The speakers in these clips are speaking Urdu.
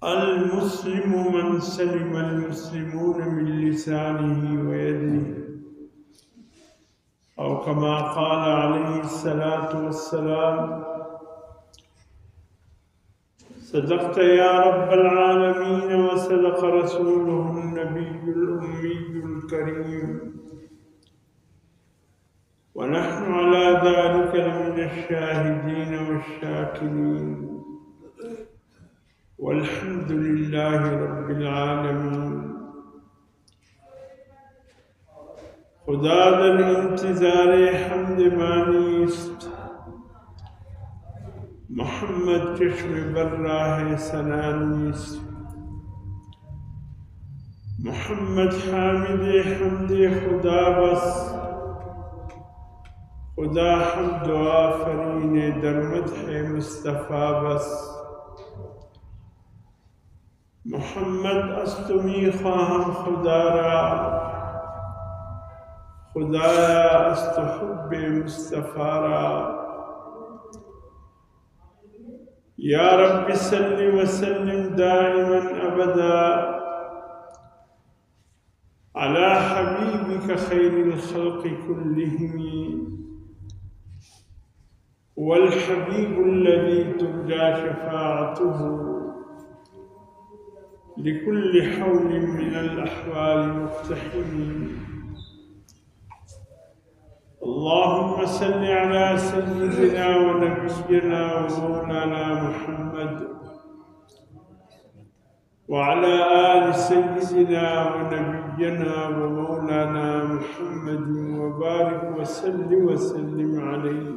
المسلم من سلم المسلمون من لسانه ويده، أو كما قال عليه الصلاة والسلام: صدقت يا رب العالمين وصدق رسوله النبي الأمي الكريم، ونحن على ذلك لمن الشاهدين والشاكرين، والحمد لله رب العالمين. خدا در انتظار حمد مانی است، محمد چشم بر راه سنانی است. محمد حامد حمد خدا بس، خدا حمد و آفرین در مدح مصطفی بس. محمد است و می خواهم خدا را، خدایا است و حب مصطفی را. یا رب صل وسلم دائما ابدا على حبيبك خير الخلق كلهم، والحبيب الذي ترجى شفاعته لكل حول من الأحوال مقتحم. اللهم صل على سيدنا ونبينا ومولانا محمد وعلى آل سيدنا ونبينا ومولانا محمد وبارك وسلم عليه.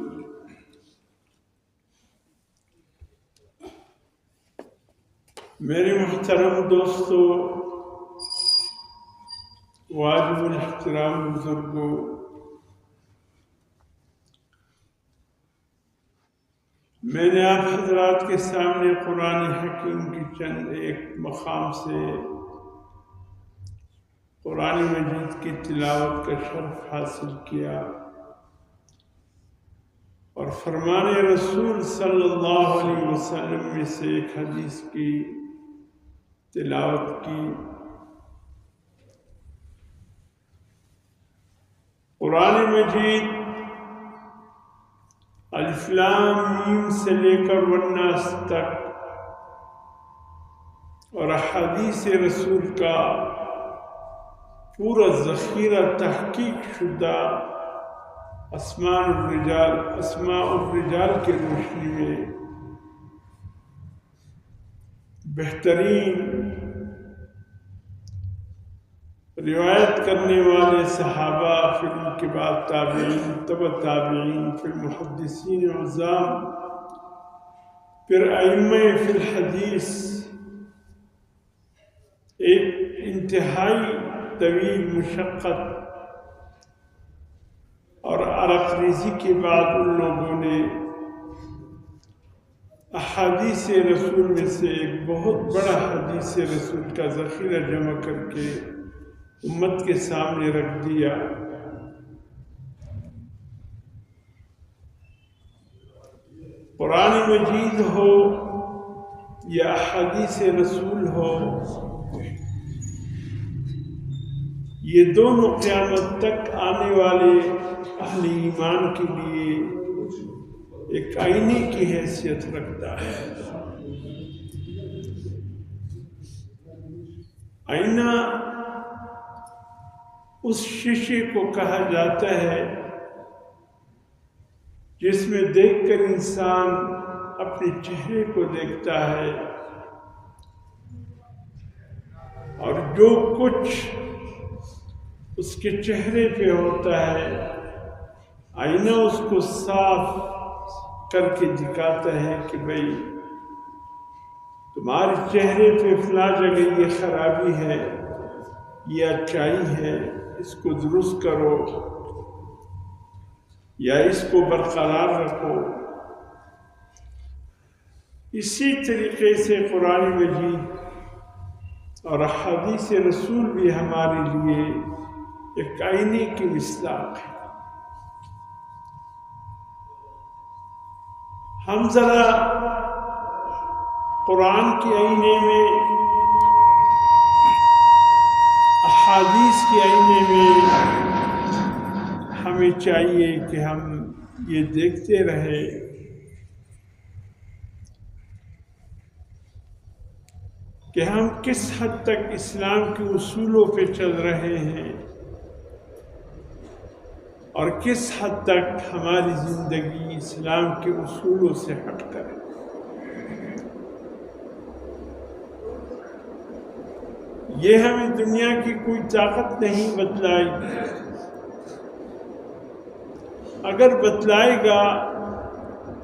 میرے محترم دوستو، واجب الاحترام بزرگوں، میں نے آپ حضرات کے سامنے قرآن حکیم کی چند ایک مقام سے قرآن مجید کی تلاوت کا شرف حاصل کیا اور فرمان رسول صلی اللہ علیہ وسلم میں سے ایک حدیث کی تلاوت کی۔ قرآن مجید الف لام میم سے لے کر والناس تک اور احادیث رسول کا پورا ذخیرہ تحقیق شدہ اسماء الرجال کے روشنی میں بہترین روایت کرنے والے صحابہ، پھر ان کے بعد تابعین، تبع تابعین، پھر محدثین عظام، پھر ائمہ فی الحدیث، ایک انتہائی طویل مشقت اور عرق ریزی کے بعد ان لوگوں نے احادیث رسول میں سے ایک بہت بڑا حدیث رسول کا ذخیرہ جمع کر کے امت کے سامنے رکھ دیا۔ قرآن مجید ہو یا احادیث رسول ہو، یہ دونوں قیامت تک آنے والے اہل ایمان کے لیے ایک آئینے کی حیثیت رکھتا ہے۔ آئینہ اس شیشے کو کہا جاتا ہے جس میں دیکھ کر انسان اپنے چہرے کو دیکھتا ہے، اور جو کچھ اس کے چہرے پہ ہوتا ہے آئینہ اس کو صاف کر کے دکھاتا ہے کہ بھئی تمہارے چہرے پہ فلاں جگہ یہ خرابی ہے، یہ اچائی ہے، اس کو درست کرو یا اس کو برقرار رکھو۔ اسی طریقے سے قرآن مجید اور احادیث رسول بھی ہمارے لیے ایک آئینے کی مصداق ہے۔ ہم ذرا قرآن کے آئینے میں، احادیث کے آئینے میں ہمیں چاہیے کہ ہم یہ دیکھتے رہیں کہ ہم کس حد تک اسلام کے اصولوں پہ چل رہے ہیں اور کس حد تک ہماری زندگی اسلام کے اصولوں سے ہٹ کر ہے۔ یہ ہمیں دنیا کی کوئی طاقت نہیں بتلائے گی۔ اگر بتلائے گا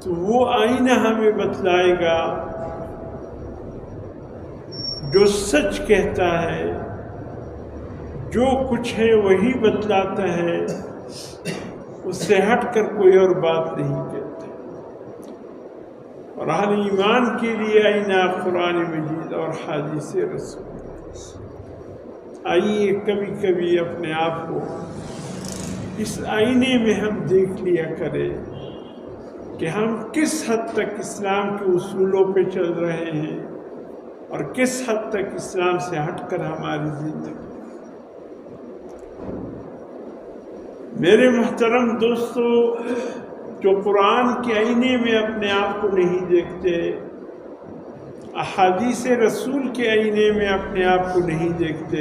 تو وہ آئینہ ہمیں بتلائے گا جو سچ کہتا ہے، جو کچھ ہے وہی بتلاتا ہے، اس سے ہٹ کر کوئی اور بات نہیں کہتا۔ اور اہل ایمان کے لیے آئینہ قرآن مجید اور حدیث رسول۔ آئیے کبھی کبھی اپنے آپ کو اس آئینے میں ہم دیکھ لیا کریں کہ ہم کس حد تک اسلام کے اصولوں پہ چل رہے ہیں اور کس حد تک اسلام سے ہٹ کر ہماری زندگی۔ میرے محترم دوستو، جو قرآن کے آئینے میں اپنے آپ کو نہیں دیکھتے، احادیث رسول کے آئینے میں اپنے آپ کو نہیں دیکھتے،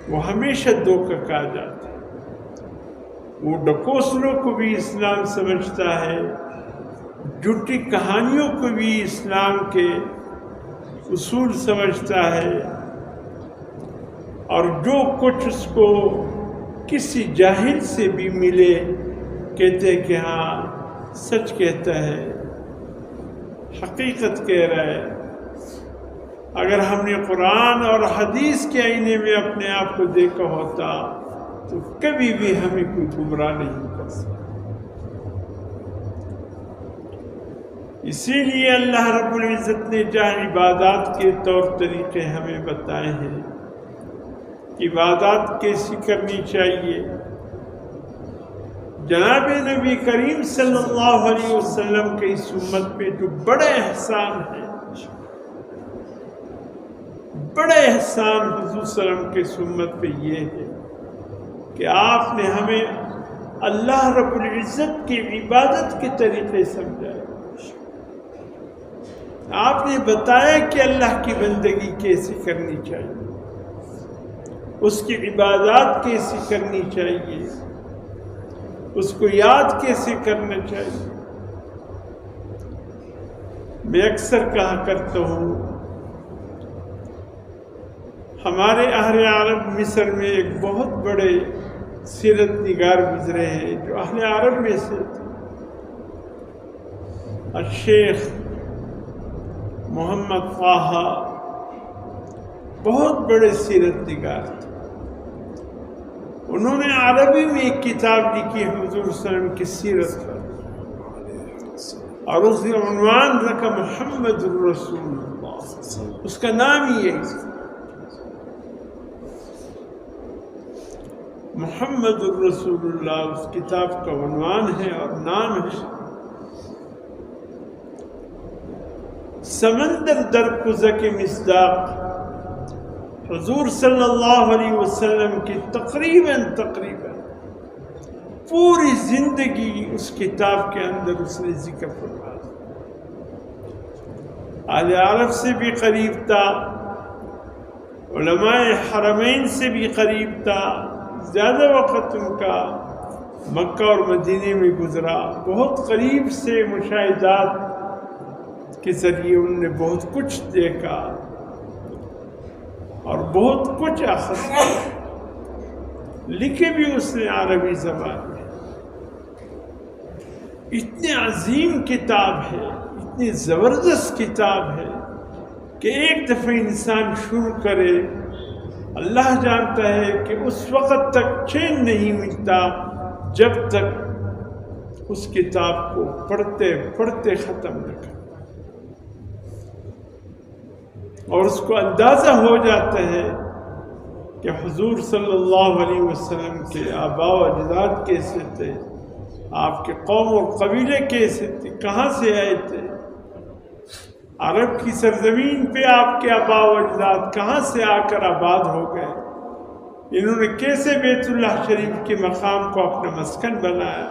وہ ہمیشہ دھوکہ کھا جاتے ہیں۔ وہ ڈکوسلوں کو بھی اسلام سمجھتا ہے، جھوٹی کہانیوں کو بھی اسلام کے اصول سمجھتا ہے، اور جو کچھ اس کو کسی جاہل سے بھی ملے کہتے کہ ہاں سچ کہتا ہے، حقیقت کہہ رہا ہے۔ اگر ہم نے قرآن اور حدیث کے آئینے میں اپنے آپ کو دیکھا ہوتا تو کبھی بھی ہمیں کوئی گمراہ نہیں کر سکتا۔ اسی لیے اللہ رب العزت نے جہاں عبادات کے طور طریقے ہمیں بتائے ہیں کہ عبادات کیسی کرنی چاہیے، جناب نبی کریم صلی اللہ علیہ وسلم کے اس امت پہ جو بڑے احسان ہے، بڑے احسان حضور صلی اللہ علیہ وسلم کے اس امت پہ یہ ہے کہ آپ نے ہمیں اللہ رب العزت کی عبادت کے طریقے سمجھائے۔ آپ نے بتایا کہ اللہ کی بندگی کیسی کرنی چاہیے، اس کی عبادات کیسی کرنی چاہیے، اس کو یاد کیسے کرنا چاہیے۔ میں اکثر کہا کرتا ہوں، ہمارے اہل عرب مصر میں ایک بہت بڑے سیرت نگار گزرے ہیں جو اہل عرب میں سے تھے، الشیخ محمد طه، بہت بڑے سیرت نگار تھے۔ انہوں نے عربی میں ایک کتاب لکھی حضور صلی اللہ علیہ وسلم کی سیرت پر، اور اس کا عنوان رکھا محمد الرسول اللہ۔ اس کا نام ہی ہے محمد الرسول اللہ، اس کتاب کا عنوان ہے اور نام ہے۔ سمندر در کوزہ کے مصداق حضور صلی اللہ علیہ وسلم کی تقریباً پوری زندگی اس کتاب کے اندر اس نے ذکر فرمایا۔ اہل عرب سے بھی قریب تھا، علماء حرمین سے بھی قریب تھا، زیادہ وقت ان کا مکہ اور مدینے میں گزرا، بہت قریب سے مشاہدات کے ذریعے انہوں نے بہت کچھ دیکھا اور بہت کچھ اخذ کیا، لکھے بھی اس نے عربی زبان میں۔ اتنی عظیم کتاب ہے، اتنی زبردست کتاب ہے کہ ایک دفعہ انسان شروع کرے، اللہ جانتا ہے کہ اس وقت تک چین نہیں ملتا جب تک اس کتاب کو پڑھتے پڑھتے ختم نہ کرے، اور اس کو اندازہ ہو جاتا ہے کہ حضور صلی اللہ علیہ وسلم کے آباء و اجداد کیسے تھے، آپ کے قوم اور قبیلے کیسے تھے، کہاں سے آئے تھے۔ عرب کی سرزمین پہ آپ کے آبا و اجداد کہاں سے آ کر آباد ہو گئے، انہوں نے کیسے بیت اللہ شریف کے مقام کو اپنا مسکن بنایا،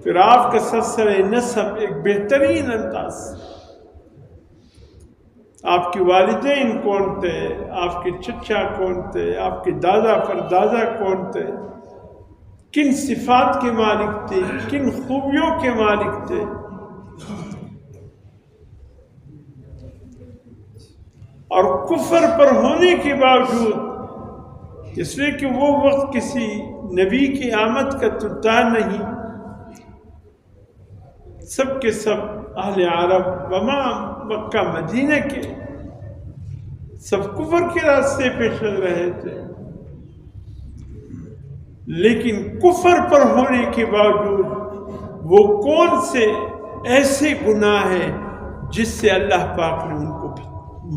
پھر آپ کا سلسلہ نسب ایک بہترین انداز، آپ کی والدین کون تھے، آپ کے چچا کون تھے، آپ کے دادا پردادا کون تھے، کن صفات کے مالک تھے، کن خوبیوں کے مالک تھے، اور کفر پر ہونے کے باوجود، اس لیے کہ وہ وقت کسی نبی کی آمد کا تتا نہیں، سب کے سب اہل عرب وما مکہ مدینہ کے سب کفر کے راستے پہ چل رہے تھے، لیکن کفر پر ہونے کے باوجود وہ کون سے ایسے گناہ ہیں جس سے اللہ پاک نے ان کو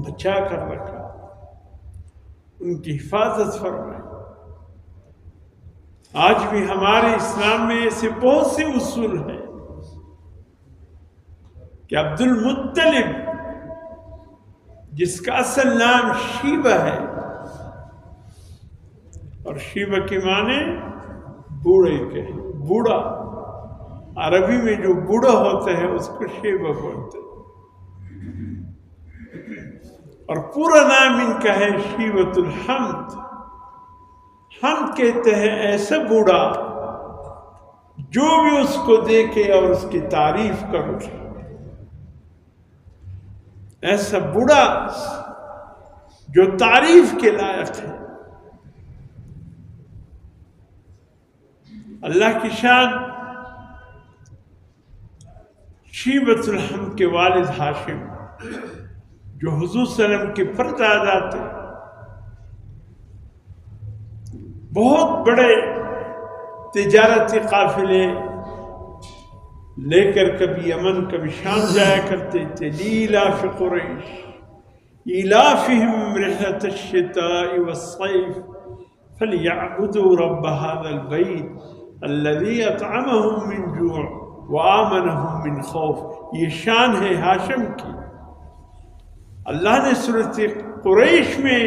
بچا کر رکھا، ان کی حفاظت فرمائی۔ آج بھی ہمارے اسلام میں ایسے بہت سے اصول ہیں کہ عبد المطلب، جس کا اصل نام شیبہ ہے، اور شیبہ کے معنی بوڑھے کے، بوڑھا، عربی میں جو بوڑھا ہوتا ہے اس کو شیبہ بولتے ہیں، اور پورا نام ان کا ہے شیبۃ الحمد۔ حمد کہتے ہیں ایسا بوڑھا جو بھی اس کو دیکھے اور اس کی تعریف کرو، ایسا بوڑھا جو تعریف کے لائق ہے۔ اللہ کی شان، شیبۃ الحمد کے والد ہاشم، جو حضور صلی اللہ علیہ وسلم کے پردادا تھے، بہت بڑے تجارتی قافلے لے کر کبھی یمن کبھی شام جایا کرتے تھے۔ لإلاف قریش إيلافهم رحلة الشتاء والصيف فليعبدوا رب هذا البيت الذي أطعمهم من جوع وآمنهم من خوف۔ یہ شان ہے ہاشم کی۔ اللہ نے سورۃ قریش میں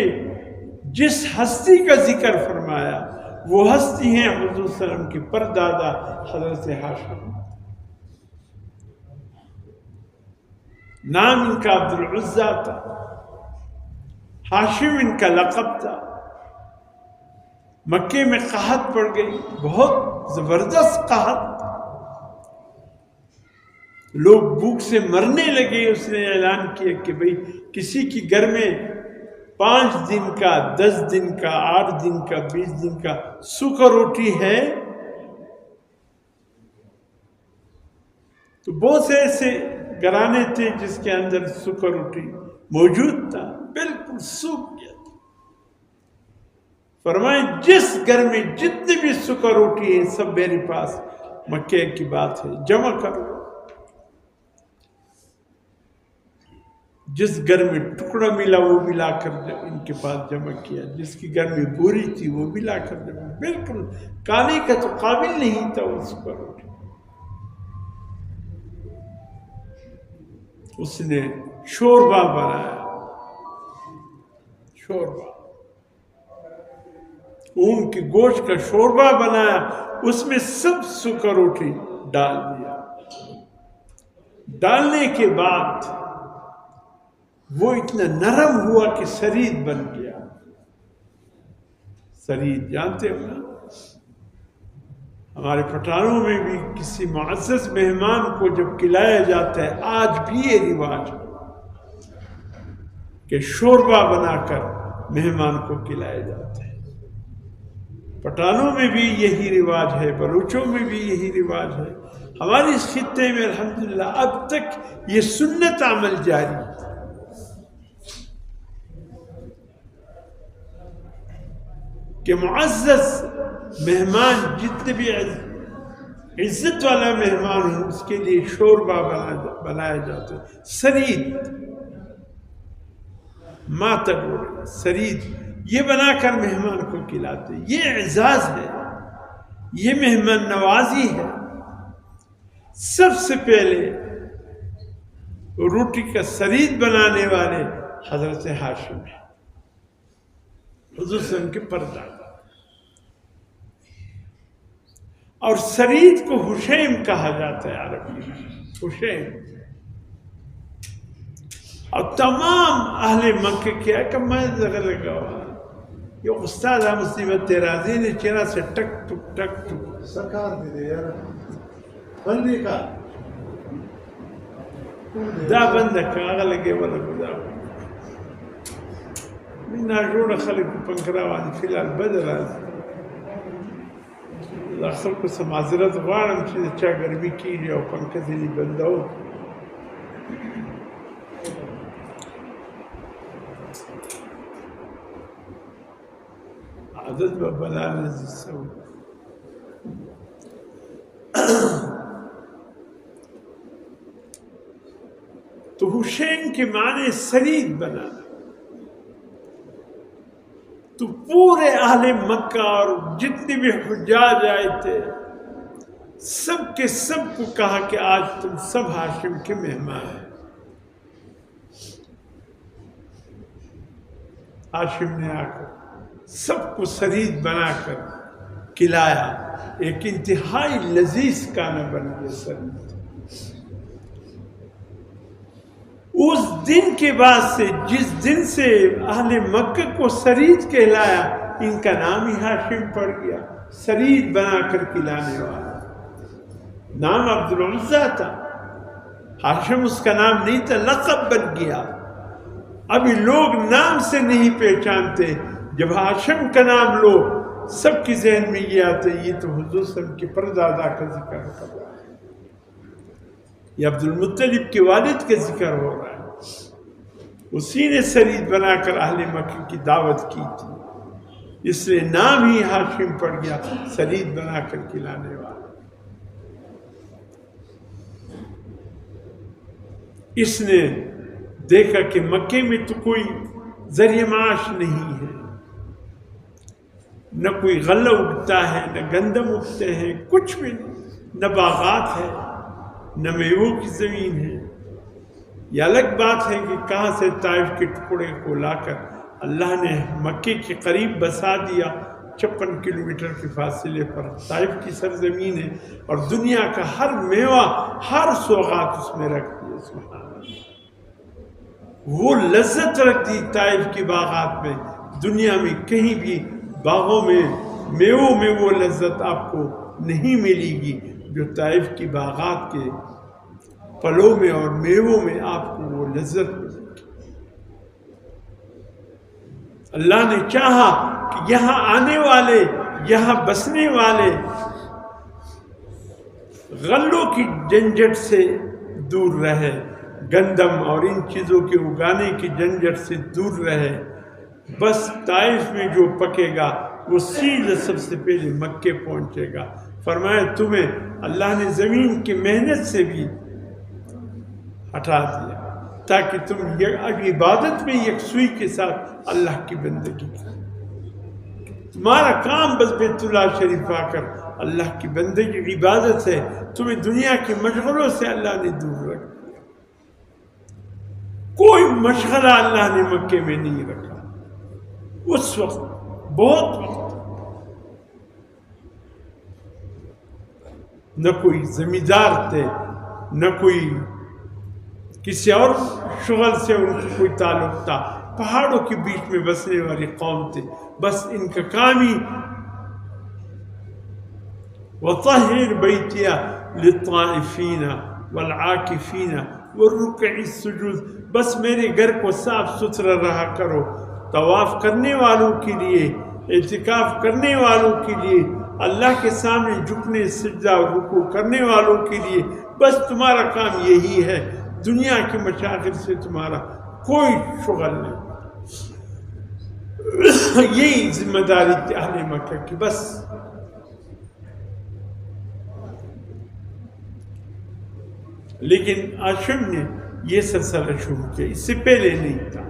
جس ہستی کا ذکر فرمایا وہ ہستی ہیں حضور صلی اللہ علیہ وسلم کے پردادا حضرت ہاشم۔ نام ان کا عبد العزیٰ تھا، ہاشم ان کا لقب تھا۔ مکے میں قحط پڑ گئی، بہت زبردست قحط، لوگ بھوک سے مرنے لگے۔ اس نے اعلان کیا کہ بھئی کسی کی گھر میں 5 دن کا، 10 دن کا، 8 دن کا، 20 دن کا سوکھا روٹی ہے، تو بہت سے ایسے گھرانے تھے جس کے اندر سوکھا روٹی موجود تھا، بالکل سوکھ گیا تھا۔ فرمائیں جس گھر میں جتنے بھی سوکھا روٹی ہے سب میرے پاس، مکے کی بات ہے، جمع کرو۔ جس گھر میں ٹکڑا ملا وہ بھی لا کر ان کے پاس جمع کیا، جس کی گھر میں بوری تھی وہ بھی لا کر جمع، بالکل کھانے کا تو قابل نہیں تھا اس پر روٹی۔ اس نے شوربہ بنایا، شوربہ، اون کے گوشت کا شوربہ بنایا، اس میں سب سوکھا روٹی ڈال دیا۔ ڈالنے کے بعد وہ اتنا نرم ہوا کہ سرید بن گیا۔ سرید جانتے ہو نا، ہمارے پٹھانوں میں بھی کسی معزز مہمان کو جب کھلایا جاتا ہے، آج بھی یہ رواج ہے کہ شوربہ بنا کر مہمان کو کھلایا جاتا ہے۔ پٹھانوں میں بھی یہی رواج ہے، بلوچوں میں بھی یہی رواج ہے۔ ہمارے اس خطے میں الحمدللہ اب تک یہ سنت عمل جاری ہے۔ کہ معزز مہمان، جتنے بھی عزت والا مہمان ہو، اس کے لیے شوربہ بنایا جاتا ہے، سرید، ماتگوڑ سرید، یہ بنا کر مہمان کو کھلاتے۔ یہ اعزاز ہے، یہ مہمان نوازی ہے۔ سب سے پہلے روٹی کا سرید بنانے والے حضرت ہاشم ہیں، حضور صلی اللہ علیہ وسلم کے پردادا۔ اور سرید کو حشیم کہا جاتا ہے عربی میں، حشیم۔ اور تمام اہل مکہ کیا کہ میں جگہ لگا ہوا یہ استاد مصیبت راضی نے چہرہ سے ٹک ٹک ٹک ٹک سرکار دے یار بندی کا دا بند کاغ لگے والا خدا من جوړ خلک پنکرا باندې فی الحال بدل لا خلق سے معذرت غواړم چې چا ګرمي کیږي او پنکه ځینې بندو عادت به بلال سو تو حسین کے معنی سرید بنا تو پورے اہل مکہ اور جتنے بھی حجاج آئے تھے سب کے سب کو کہا کہ آج تم سب ہاشم کے مہمان ہیں۔ ہاشم نے آ کر سب کو سرید بنا کر کھلایا، ایک انتہائی لذیذ کھانا بن گیا سرید۔ اس دن کے بعد سے جس دن سے اہل مکہ کو سرید کہلایا ان کا نام ہی ہاشم پڑ گیا، سرید بنا کر کھلانے والا۔ نام عبد العزیٰ تھا، ہاشم اس کا نام نہیں تھا، لقب بن گیا۔ ابھی لوگ نام سے نہیں پہچانتے، جب ہاشم کا نام لو سب کی ذہن میں یہ آتا ہے یہ تو حضور صلی اللہ علیہ وسلم کے پردادا کا ذکر کر رہا ہے، یہ عبد المطلب کے والد کا ذکر ہو رہا ہے۔ اسی نے سرید بنا کر اہل مکہ کی دعوت کی تھی، اس لیے نام ہی ہاشم پڑ گیا، سرید بنا کر کھلانے والا۔ اس نے دیکھا کہ مکے میں تو کوئی ذریعہ معاش نہیں ہے، نہ کوئی غلہ اگتا ہے، نہ گندم اگتے ہیں، کچھ بھی نہیں، نہ باغات ہے، نہ میووں کی زمین ہے۔ یہ الگ بات ہے کہ کہاں سے طائف کے ٹکڑے کو لا کر اللہ نے مکے کے قریب بسا دیا، 56 کلومیٹر کے فاصلے پر طائف کی سرزمین ہے، اور دنیا کا ہر میوہ، ہر سوغات اس میں رکھ دی۔ سبحان اللہ، وہ لذت رکھ دی طائف کی باغات میں، دنیا میں کہیں بھی باغوں میں میووں میں وہ لذت آپ کو نہیں ملے گی جو طائف کی باغات کے پھلوں میں اور میووں میں آپ کو وہ لذت ملے گی۔ اللہ نے چاہا کہ یہاں آنے والے، یہاں بسنے والے غلوں کی جھنجھٹ سے دور رہے، گندم اور ان چیزوں کے اگانے کی جھنجھٹ سے دور رہے، بس طائف میں جو پکے گا وہ سیدھے سب سے پہلے مکے پہنچے گا۔ فرمایا تمہیں اللہ نے زمین کی محنت سے بھی ہٹا دیا تاکہ تم عبادت میں یکسوئی کے ساتھ اللہ کی بندگی کرو۔ تمہارا کام بس بیت اللہ شریف آ کر اللہ کی بندگی عبادت ہے، تمہیں دنیا کے مشغلوں سے اللہ نے دور رکھ دیا۔ کوئی مشغلہ اللہ نے مکے میں نہیں رکھا اس وقت، بہت وقت۔ نہ کوئی زمیندار تھے، نہ کوئی کسی اور شغل سے ان کو کوئی تعلق تھا، پہاڑوں کے بیچ میں بسنے والی قوم تھے، بس ان کا کام ہی وَطَهِّرْ بَيْتِيَ لِلطَّائِفِينَ وَالْعَاكِفِينَ وَالرُّكَعِ السُّجُودِ، بس میرے گھر کو صاف ستھرا رہا کرو، طواف کرنے والوں کے لیے، اعتکاف کرنے والوں کے لیے، اللہ کے سامنے جھکنے سجدہ اور رکوع کرنے والوں کے لیے، بس تمہارا کام یہی ہے، دنیا کے مشاغل سے تمہارا کوئی شغل نہیں۔ یہی ذمہ داری تھی اہل مکہ کی، بس۔ لیکن ہاشم نے یہ سلسلہ شروع کیا، اس سے پہلے نہیں تھا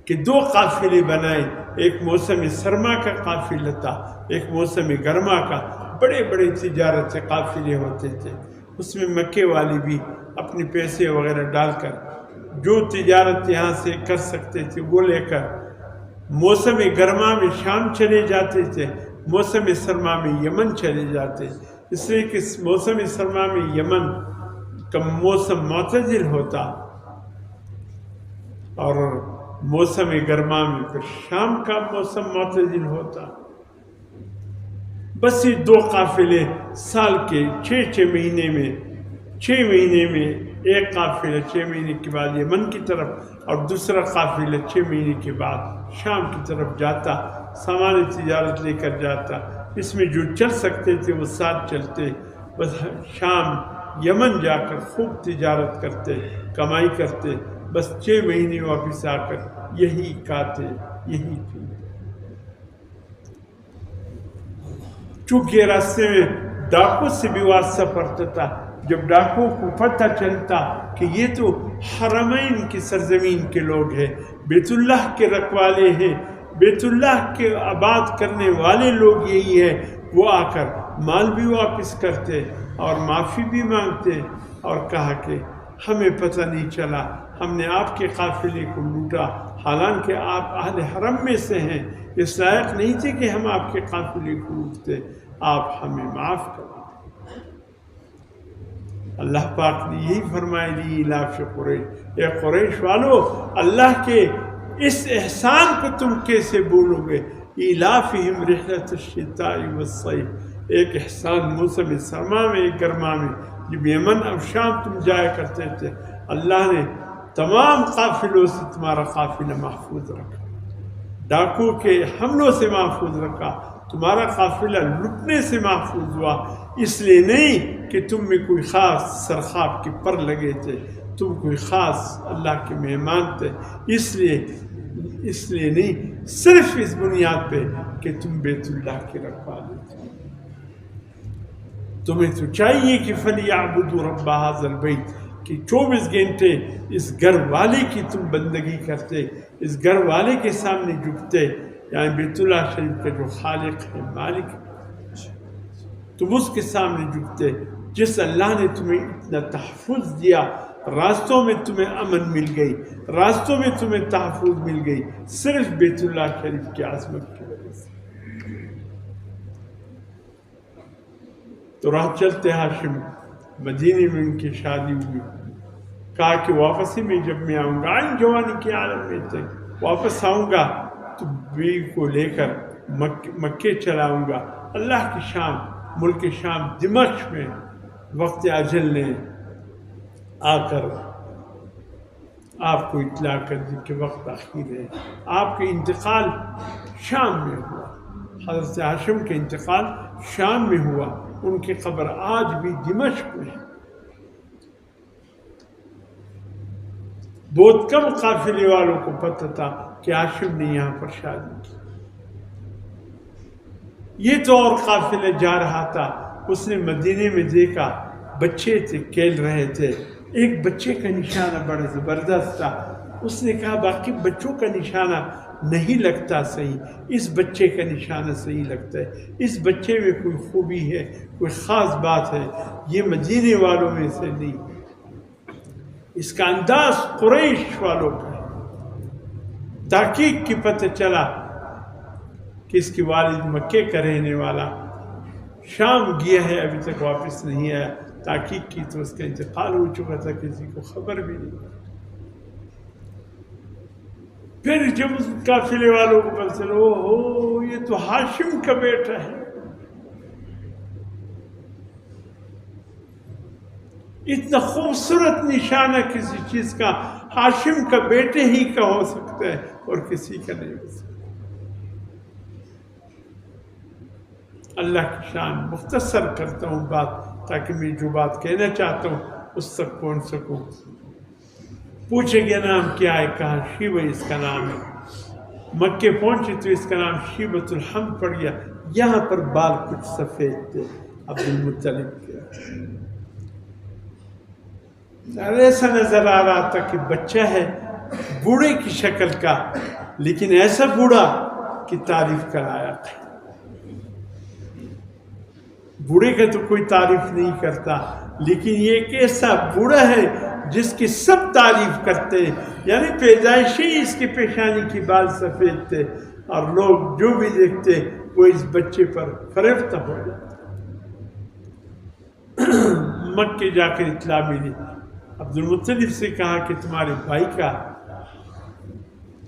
کہ 2 قافلے بنائے، ایک موسم سرما کا قافلہ تھا، ایک موسم گرما کا، بڑے بڑے تجارت سے قافلے ہوتے تھے، اس میں مکے والے بھی اپنے پیسے وغیرہ ڈال کر جو تجارت یہاں سے کر سکتے تھے وہ لے کر موسم گرما میں شام چلے جاتے تھے، موسم سرما میں یمن چلے جاتے، اس لیے کہ موسم سرما میں یمن کا موسم معتدل ہوتا اور موسم گرما میں پھر شام کا موسم معتدل ہوتا۔ بس یہ دو قافلے سال کے 6 مہینے میں ایک قافلہ 6 مہینے کے بعد یمن کی طرف اور دوسرا قافلہ 6 مہینے کے بعد شام کی طرف جاتا، سامان تجارت لے کر جاتا۔ اس میں جو چل سکتے تھے وہ ساتھ چلتے، بس شام یمن جا کر خوب تجارت کرتے، کمائی کرتے، بس 6 مہینے واپس آ کر یہی کھاتے، یہی پیتے۔ چونکہ راستے میں ڈاکو سے بھی واسطہ پڑتا تھا، جب ڈاکو کو پتہ چلتا کہ یہ تو حرمین کی سرزمین کے لوگ ہیں، بیت اللہ کے رکھوالے ہیں، بیت اللہ کے آباد کرنے والے لوگ یہی ہیں، وہ آ کر مال بھی واپس کرتے اور معافی بھی مانگتے اور کہا کہ ہمیں پتہ نہیں چلا، ہم نے آپ کے قافلے کو لوٹا، حالانکہ آپ اہل حرم میں سے ہیں، اس لائق نہیں تھے کہ ہم آپ کے قافلے کو لوٹتے، آپ ہمیں معاف کریں۔ اللہ پاک نے یہی فرمایا لإیلاف قریش، اے قریش والو اللہ کے اس احسان کو تم کیسے بولو گے؟ ایلافہم رحلۃ الشتاء والصیف، ایک احسان موسم سرما میں، ایک گرما میں، جب یمن اور شام تم جایا کرتے تھے، اللہ نے تمام قافلوں سے تمہارا قافلہ محفوظ رکھا، ڈاکو کے حملوں سے محفوظ رکھا، تمہارا قافلہ لٹنے سے محفوظ ہوا، اس لیے نہیں کہ تم میں کوئی خاص سرخاب کے پر لگے تھے، تم کوئی خاص اللہ کے مہمان تھے، اس لیے نہیں، صرف اس بنیاد پہ کہ تم بیت اللہ کے رکھوالے تھے۔ تمہیں تو چاہیے کہ فَلْيَعْبُدُوا رَبَّ هَذَا الْبَيْتِ، کہ 24 گھنٹے اس گھر والے کی تم بندگی کرتے، اس گھر والے کے سامنے جھکتے، یعنی بیت اللہ شریف کا جو خالق ہے، مالک ہے، تم اس کے سامنے جھکتے، جس اللہ نے تمہیں اتنا تحفظ دیا، راستوں میں تمہیں امن مل گئی، راستوں میں تمہیں تحفظ مل گئی، صرف بیت اللہ شریف کی عظمت کی وجہ سے۔ تو راہ چلتے ہاشم مدینے میں ان کی شادی ہوئی، کہا کہ واپسی میں جب میں آؤں گا، ان جوانی کے عالم میں تھے، واپس آؤں گا تو بیوی کو لے کر مکے چلاؤں گا۔ اللہ کی شام، ملک شام دمشق میں وقت اجل نے آ کر آپ کو اطلاع کر دی کہ وقت آخر ہے، آپ کا انتقال شام میں ہوا، حضرت ہاشم کا انتقال شام میں ہوا، ان کی قبر آج بھی دمشق میں ہے۔ بہت کم قافلے والوں کو پتہ تھا کہ ہاشم نے یہاں پر شادی کی۔ یہ تو اور قافلہ جا رہا تھا، اس نے مدینے میں دیکھا بچے تھے کھیل رہے تھے، ایک بچے کا نشانہ بڑا زبردست تھا، اس نے کہا باقی بچوں کا نشانہ نہیں لگتا صحیح، اس بچے کا نشانہ صحیح لگتا ہے، اس بچے میں کوئی خوبی ہے، کوئی خاص بات ہے، یہ مدینے والوں میں سے نہیں، اس کا انداز قریش والوں کا ہے۔ تحقیق کی پتہ چلا کہ اس کے والد مکے کا رہنے والا، شام گیا ہے، ابھی تک واپس نہیں آیا، تحقیق کی تو اس کا انتقال ہو چکا تھا، کسی کو خبر بھی نہیں۔ پھر جب اس قافلے والوں کو پتہ چلا، اوہ یہ تو ہاشم کا بیٹا ہے، اتنا خوبصورت نشانہ کسی چیز کا ہاشم کا بیٹے ہی کا ہو سکتا ہے اور کسی کا نہیں ہو سکتا۔ اللہ کی شان مختصر کرتا ہوں بات، تاکہ میں جو بات کہنا چاہتا ہوں اس تک پہنچ سکوں۔ پوچھے گیا نام کیا ہے، کہا شیبہ اس کا نام ہے۔ مکے پہنچے تو اس کا نام شیبۃ الحمد پڑ گیا، یہاں پر بال کچھ سفید تھے عبد المطلب کے، ایسا نظر آ رہا تھا کہ بچہ ہے بوڑھے کی شکل کا، لیکن ایسا بوڑھا کہ تعریف کا لائق ہے۔ بوڑھے کا تو کوئی تعریف نہیں کرتا، لیکن یہ ایک ایسا بوڑھا ہے جس کی سب تعریف کرتے ہیں، یعنی پیدائشی اس کی پیشانی کی بال سفید تھے، اور لوگ جو بھی دیکھتے وہ اس بچے پر فریفتہ ہو جاتے۔ مکے جا کر اطلاع ملی، عبد المطلب سے کہا کہ تمہارے بھائی کا،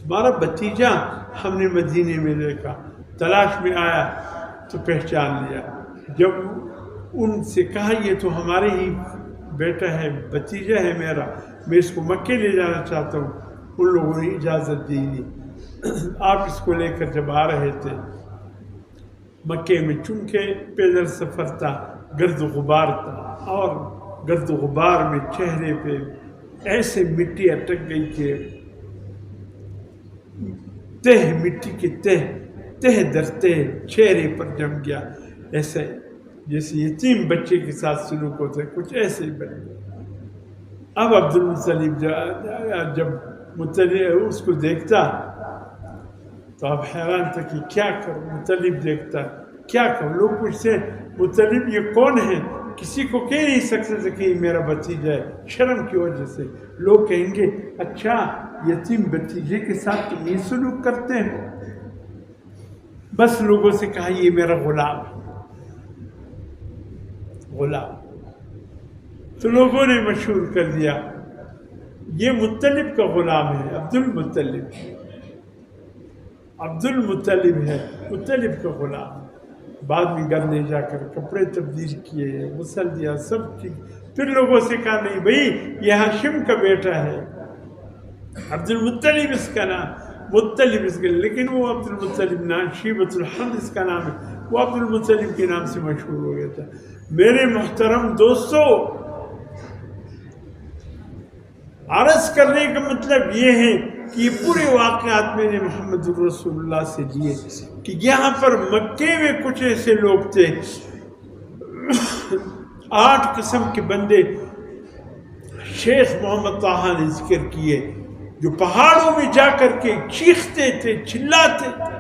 تمہارا بھتیجا ہم نے مدینے میں دیکھا، تلاش میں آیا تو پہچان لیا۔ جب ان سے کہا یہ تو ہمارے ہی بیٹا ہے، بھتیجا ہے میرا، میں اس کو مکے لے جانا چاہتا ہوں، ان لوگوں نے اجازت دی دی۔ آپ اس کو لے کر جب آ رہے تھے مکے میں، چونکہ پیدل سفر تھا، گرد و غبار تھا، اور گرد و غبار میں چہرے پہ ایسے مٹی اٹک گئی کہ تہ مٹی کے تہ درتے چہرے پر جم گیا، ایسے جیسے یتیم بچے کے ساتھ سلوک ہوتا ہے، کچھ ایسے ہی بن گیا۔ اب عبد المطلب جب مطلب اس کو دیکھتا تو اب حیران تھا کہ کیا کروں، مطلب دیکھتا کیا کروں، لوگ پوچھتے مطلب یہ کون ہے، کسی کو کہہ نہیں سکتے تھے کہ یہ میرا بھتیجا ہے، شرم کی وجہ سے۔ لوگ کہیں گے اچھا یتیم بھتیجے کے ساتھ تم یہ سلوک کرتے ہیں؟ بس لوگوں سے کہا یہ میرا غلام ہے، غلام۔ تو لوگوں نے مشہور کر دیا یہ مطلب کا غلام ہے، عبد المطلب ہے، مطلب کا غلام۔ بعد میں گھر لے جا کر کپڑے تبدیل کیے، غسل دیا، سب چیز۔ پھر لوگوں سے کہا نہیں بھائی یہ ہاشم کا بیٹا ہے، عبد المطلب اس کا نام، مطلب اس کا، لیکن وہ عبد المطلب نام، شیبۃ الحمد اس کا نام ہے، وہ عبد المطلب کے نام سے مشہور ہو گیا تھا۔ میرے محترم دوستو، عرض کرنے کا مطلب یہ ہے کہ یہ پورے واقعات میں نے محمد رسول اللہ سے دیے کہ یہاں پر مکے میں کچھ ایسے لوگ تھے، 8 قسم کے بندے شیخ محمد طہ نے ذکر کیے، جو پہاڑوں میں جا کر کے چیختے تھے، چلاتے تھے۔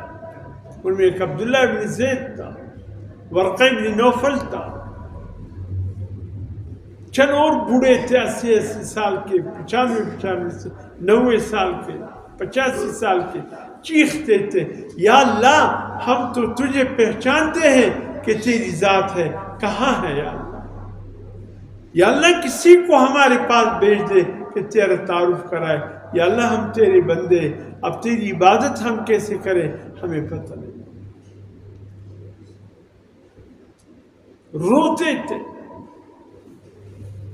ان میں ایک عبداللہ بن زید تھا، ورقہ بن نوفل تھا، چند اور بوڑھے تھے 80 سال کے، 95 90 سال کے، 85 سال کے، چیختے تھے یا اللہ ہم تو تجھے پہچانتے ہیں کہ تیری ذات ہے، کہاں ہے یا اللہ؟ یا اللہ کسی کو ہمارے پاس بھیج دے کہ تیرا تعارف کرائے، یا اللہ ہم تیرے بندے، اب تیری عبادت ہم کیسے کریں ہمیں پتہ نہیں۔ روتے تھے۔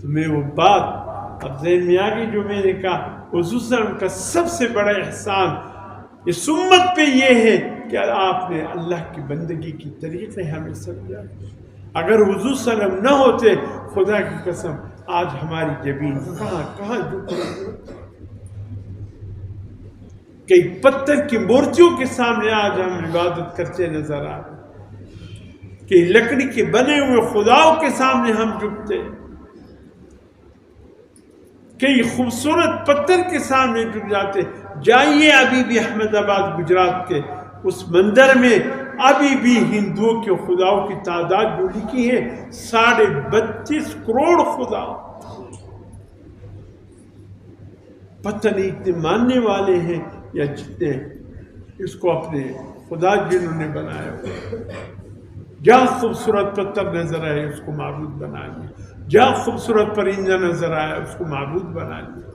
تو میں وہ بات اب ذہن میں آگئی جو میں نے کہا، حضور صلی اللہ علیہ وسلم کا سب سے بڑا احسان اس امت پہ یہ ہے کہ آپ نے اللہ کی بندگی کی طریقے ہمیں سمجھا۔ اگر حضور صلی اللہ علیہ وسلم نہ ہوتے، خدا کی قسم آج ہماری جبین کہاں جھک رہی ہوتی۔ کئی پتھر کی مورتیوں کے سامنے آج ہم عبادت کرتے نظر آ رہے، کہ لکڑی کے بنے ہوئے خداؤں کے سامنے ہم جھکتے، کئی خوبصورت پتھر کے سامنے جھک جاتے۔ جائیے ابھی بھی احمد آباد گجرات کے اس مندر میں، ابھی بھی ہندوؤں کے خداؤں کی تعداد جو لکھی ہے 32.5 کروڑ خدا۔ پتہ نہیں اتنے ماننے والے ہیں یا جتنے اس کو اپنے خدا جنہوں نے بنایا ہوا۔ جہاں خوبصورت پتھر نظر آئے اس کو معبود بنا لیا، جہاں خوبصورت پرندہ نظر آیا اس کو معبود بنا لیا۔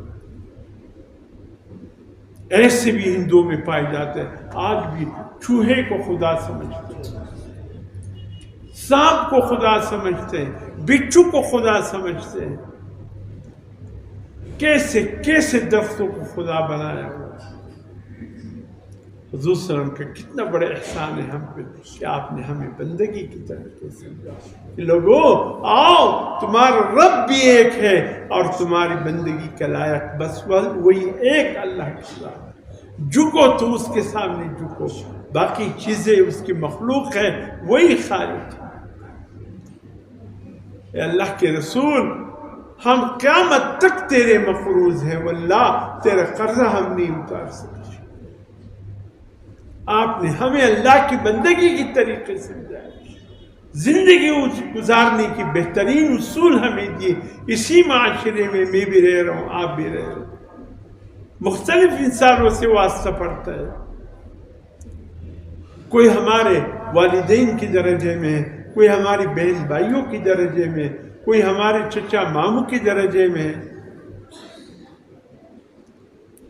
ایسے بھی ہندوؤں میں پائے جاتے ہیں، آج بھی چوہے کو خدا سمجھتے ہیں، سانپ کو خدا سمجھتے ہیں، بچھو کو خدا سمجھتے ہیں۔ کیسے کیسے درختوں کو خدا بنایا ہوا۔ حضور صلی اللہ علیہ وسلم کا کتنا بڑا احسان ہے ہم پہ کہ آپ نے ہمیں بندگی کی طریقے سے سمجھا کہ لوگو آؤ تمہارا رب بھی ایک ہے اور تمہاری بندگی کا لائق بس وہی ایک اللہ کی ذات ہے۔ جھکو تو اس کے سامنے جھکو، باقی چیزیں اس کی مخلوق ہے، وہی خالق ہے۔ اے اللہ کے رسول، ہم قیامت تک تیرے مقروض ہیں، واللہ تیرا قرضہ ہم نہیں اتار سکتے۔ آپ نے ہمیں اللہ کی بندگی کی طریقے سمجھایا۔ زندگی گزارنے کی بہترین اصول ہمیں دیے. اسی معاشرے میں بھی رہ رہا ہوں، آپ بھی رہ رہے ہیں، مختلف انسانوں سے واسطہ پڑتا ہے. کوئی ہمارے والدین کی درجے میں ہے، کوئی ہماری بہن بھائیوں کی درجے میں، کوئی ہمارے چچا ماموں کی درجے میں ہے.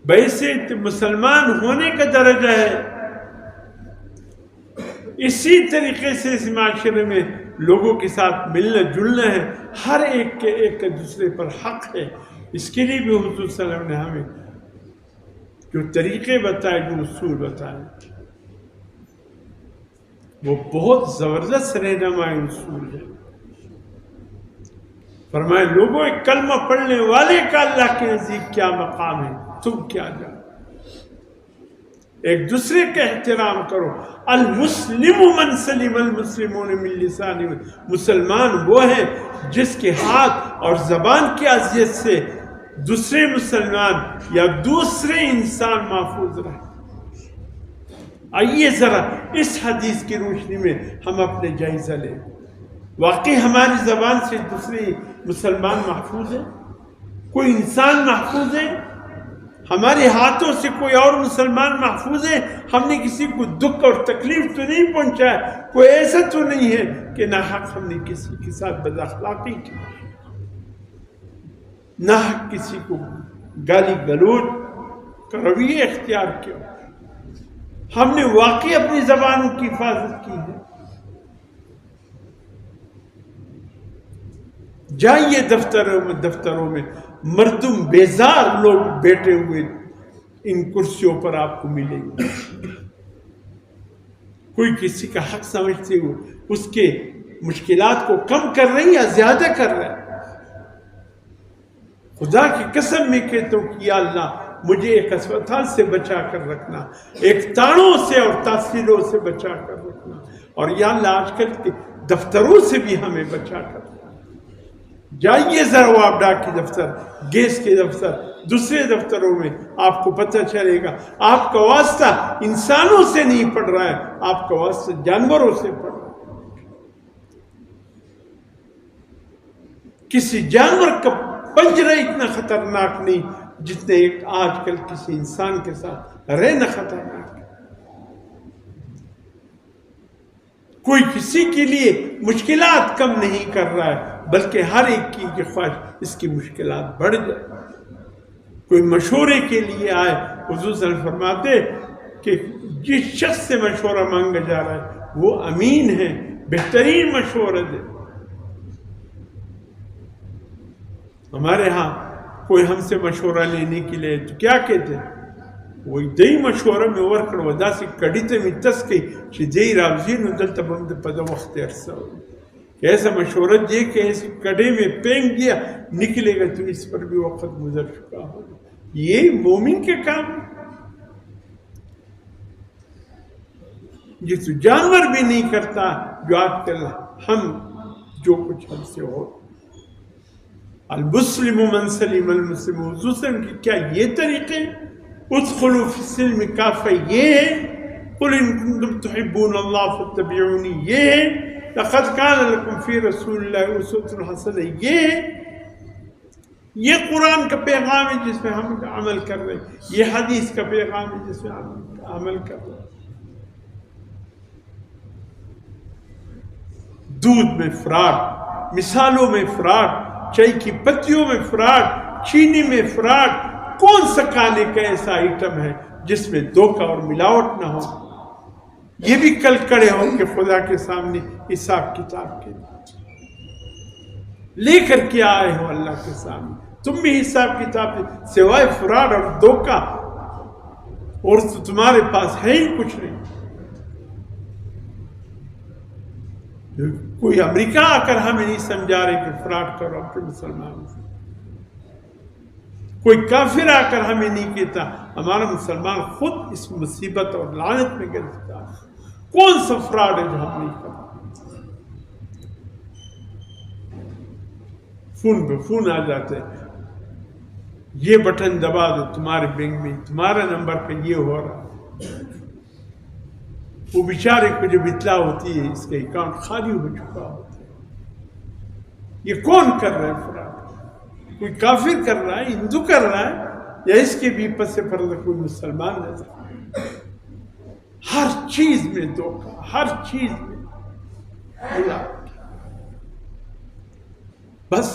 ویسے مسلمان ہونے کا درجہ ہے. اسی طریقے سے اس معاشرے میں لوگوں کے ساتھ ملنا جلنا ہے. ہر ایک کے ایک دوسرے پر حق ہے. اس کے لیے بھی حضور صلی اللہ علیہ وسلم نے ہمیں جو طریقے بتائے، جو اصول بتائے، وہ بہت زبردست رہنمائی اصول ہے. فرمائے لوگوں، ایک کلمہ پڑھنے والے کا اللہ کے نزدیک کیا مقام ہے، تم کیا جانو. ایک دوسرے کا احترام کرو. المسلم من سلم المسلمون من لسانہ، مسلمان وہ ہے جس کے ہاتھ اور زبان کی اذیت سے دوسرے مسلمان یا دوسرے انسان محفوظ رہے. آئیے ذرا اس حدیث کی روشنی میں ہم اپنے جائزہ لیں. واقعی ہماری زبان سے دوسرے مسلمان محفوظ ہے؟ کوئی انسان محفوظ ہے؟ ہمارے ہاتھوں سے کوئی اور مسلمان محفوظ ہے؟ ہم نے کسی کو دکھ اور تکلیف تو نہیں پہنچایا؟ کوئی ایسا تو نہیں ہے کہ ناحق ہم نے کسی کے ساتھ بد اخلاقی کی، ناحق کسی کو گالی گلوچ کا رویہ اختیار کیا؟ ہم نے واقعی اپنی زبانوں کی حفاظت کی ہے. جائیے دفتروں میں مردم بیزار لوگ بیٹھے ہوئے ان کرسیوں پر آپ کو ملیں گے. کوئی کسی کا حق سمجھتے ہوئے اس کے مشکلات کو کم کر رہے ہیں یا زیادہ کر رہے ہیں. خدا کی قسم میں کہتا ہوں کہ یا اللہ مجھے ایک اسپتال سے بچا کر رکھنا، ایک تاڑوں سے اور تاثیروں سے بچا کر رکھنا، اور یا اللہ آج کل کے دفتروں سے بھی ہمیں بچا کر رکھنا. جائیے ذرا وابڈا کے دفتر، گیس کے دفتر، دوسرے دفتروں میں آپ کو پتہ چلے گا آپ کا واسطہ انسانوں سے نہیں پڑ رہا ہے، آپ کا واسطہ جانوروں سے پڑ رہا ہے. کسی جانور کا پنجرہ اتنا خطرناک نہیں جتنے ایک آج کل کسی انسان کے ساتھ رہنا خطرناک ہے. کوئی کسی کے لیے مشکلات کم نہیں کر رہا ہے، بلکہ ہر ایک کی خواہش اس کی مشکلات بڑھ جائے. کوئی مشورے کے لیے آئے، حضور صلی اللہ علیہ وسلم فرماتے کہ جس شخص سے مشورہ مانگا جا رہا ہے وہ امین ہے، بہترین مشورہ دے. ہمارے ہاں کوئی ہم سے مشورہ لینے کے لیے تو کیا کہتے ہیں؟ وہی دئی مشورہ میں ورکڑ ودا سے کڑیتے میں تسکی چی دی رابزین و دلتا بند پدا وقت ارسا ہو. ایسا مشورہ دے کہ ایسے کڑے میں پینگ دیا نکلے گا تو اس پر بھی وقت گزر چکا ہو. یہ مومن کے کام یہ تو جانور بھی نہیں کرتا جو آج کل ہم جو کچھ ہم سے ہو. المسلم من سلم المسلم، حضور صلی اللہ علیہ وسلم کی کیا یہ طریقے؟ ادخلوا فی السلم کافہ یہ ہے، قل ان کنتم تحبون اللہ فاتبعونی یہ ہے، لقد کان لکم فی رسول اللہ اسوۃ حسنہ یہ ہے. یہ قرآن کا پیغام ہے جس میں ہم عمل کر رہے ہیں، یہ حدیث کا پیغام ہے جس میں ہم عمل کر رہے ہیں. دودھ میں فراڈ، مثالوں میں فراڈ، چائے کی پتیوں میں فراڈ، چینی میں فراڈ. کون سا کھانے کا ایسا آئٹم ہے جس میں دھوکہ اور ملاوٹ نہ ہو؟ یہ بھی کل کڑے ہوں کہ خدا کے سامنے حساب کتاب کے لے کر کے آئے ہو اللہ کے سامنے. تم بھی حساب کتاب سوائے فراڈ اور دھوکہ اور تو تمہارے پاس ہے ہی کچھ نہیں. کوئی امریکہ آ کر ہمیں نہیں سمجھا رہے کہ فراڈ کرو اپنے مسلمانوں سے. کوئی کافر آ کر ہمیں نہیں کہتا. ہمارا مسلمان خود اس مصیبت اور لعنت میں گرفتار. کون سا فراڈ ہے جو ہم نہیں کرتے؟ فون پہ فون آ جاتے ہیں، یہ بٹن دبا دو تمہارے بینک میں تمہارا نمبر پہ یہ ہو رہا. وہ بیچارے کو جب اطلاع ہوتی ہے اس کا اکاؤنٹ خالی ہو چکا ہوتا ہے، یہ کون کر رہا ہے فراڈ؟ کوئی کافر کر رہا ہے، ہندو کر رہا ہے، یا اس کے بھی پس پردہ کوئی مسلمان نظر؟ ہر چیز میں دھوکہ، ہر چیز میں ملاوٹ۔ بس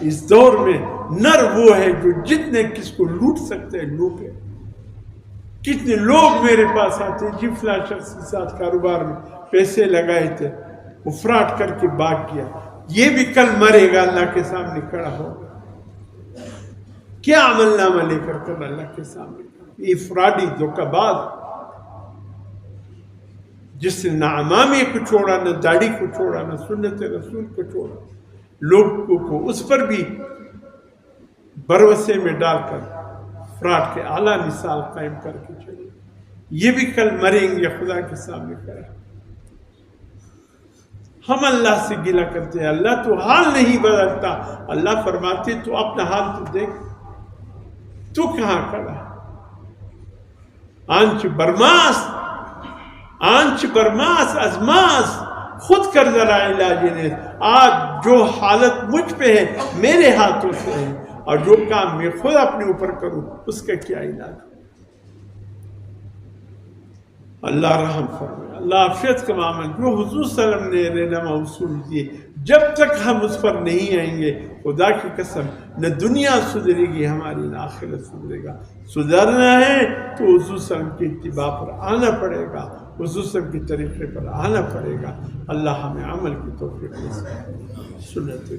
اس دور میں نر وہ ہے جو جتنے کس کو لوٹ سکتے ہیں لوٹے۔ کتنے لوگ میرے پاس آتے ہیں، جی فلاں شخص کے ساتھ کاروبار میں پیسے لگائے تھے، وہ فراڈ کر کے بھاگ گیا، یہ بھی کل مرے گا، اللہ کے سامنے کھڑا ہوگا، کیا عمل نامہ لے کر اللہ کے سامنے کھڑا؟ یہ فراڈی دھوکہ باز جس نے نہ امامیہ کو چھوڑا، نہ داڑھی کو چھوڑا، نہ سنت رسول کو چھوڑا، لوگوں کو اس پر بھی بھروسے میں ڈال کر فراڈ کے اعلیٰ مثال قائم کر کے چلے، یہ بھی کل مریں گے خدا کے سامنے کھڑا۔ ہم اللہ سے گلہ کرتے ہیں، اللہ تو حال نہیں بدلتا، اللہ فرماتے تو اپنا حال تو دیکھ، تو کہاں کھڑا؟ آنچ برماس ازماس خود کر ذرا علاج نے، آج جو حالت مجھ پہ ہے میرے ہاتھوں سے ہے، اور جو کام میں خود اپنے اوپر کروں اس کا کیا علاج؟ اللہ رحم فرمائے، اللہ عافیت کا معاملہ جو حضور صلی اللہ علیہ وسلم نے رہنما اصول دیے، جب تک ہم اس پر نہیں آئیں گے خدا کی قسم نہ دنیا سدھرے گی ہماری، نہ آخرت سدھرے گا۔ سدھرنا ہے تو حضور صلی اللہ علیہ وسلم کی اتباع پر آنا پڑے گا، حضور صلی اللہ علیہ وسلم کی طریقے پر آنا پڑے گا۔ اللہ ہمیں عمل کی توفیق دے، سنت